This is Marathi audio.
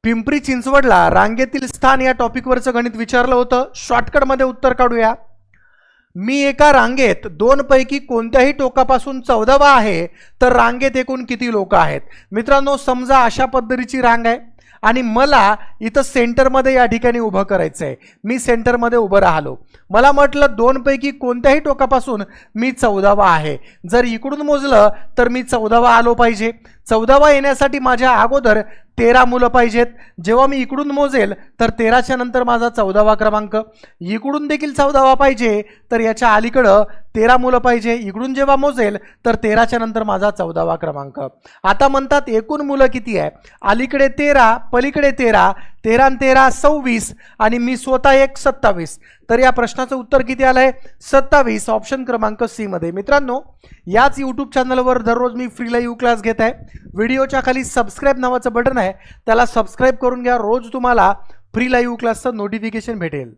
पिंपरी चिंचवडला रांगेतील स्थान या टॉपिकवरचं गणित विचारलं होतं. शॉर्टकटमध्ये उत्तर काढूया. मी एका रांगेत दोन पैकी कोणत्याही टोकापासून 14वा आहे तर रांगेत एकूण किती लोक आहेत. मित्रांनो, समजा अशा पद्धतीची रांग आहे आणि मला इथं सेंटरमध्ये या ठिकाणी उभं करायचं आहे. मी सेंटरमध्ये उभं राहिलो. मला म्हटलं दोन पैकी कोणत्याही टोकापासून मी 14वा आहे. जर इकडून मोजलं तर मी 14वा आलो पाहिजे. 14वा येण्यासाठी माझ्या अगोदर 13 मुलं पाहिजेत. जेव्हा मी इकडून मोजेल तर 13च्या नंतर माझा 14वा क्रमांक. इकडून देखील 14वा पाहिजे तर याच्या अलीकडं 13 मुलं पाहिजे. इकडून जेव्हा मोजेल तर 13च्या नंतर माझा 14वा क्रमांक. आता म्हणतात एकूण मुलं किती आहे. अलीकडे 13, पलीकडे 13, 13 आणि 13 26 आणि मी स्वतः एक 27. तर या प्रश्नाचं उत्तर किती आलं आहे 27. ऑप्शन क्रमांक सी मध्ये. मित्रांनो, याच यूट्यूब चॅनलवर दररोज मी फ्री लाईव्ह क्लास घेत आहे. व्हिडिओच्या खाली सबस्क्राईब नावाचं बटन आहे, त्याला सबस्क्राईब करून घ्या. रोज तुम्हाला फ्री लाईव्ह क्लासचं नोटिफिकेशन भेटेल.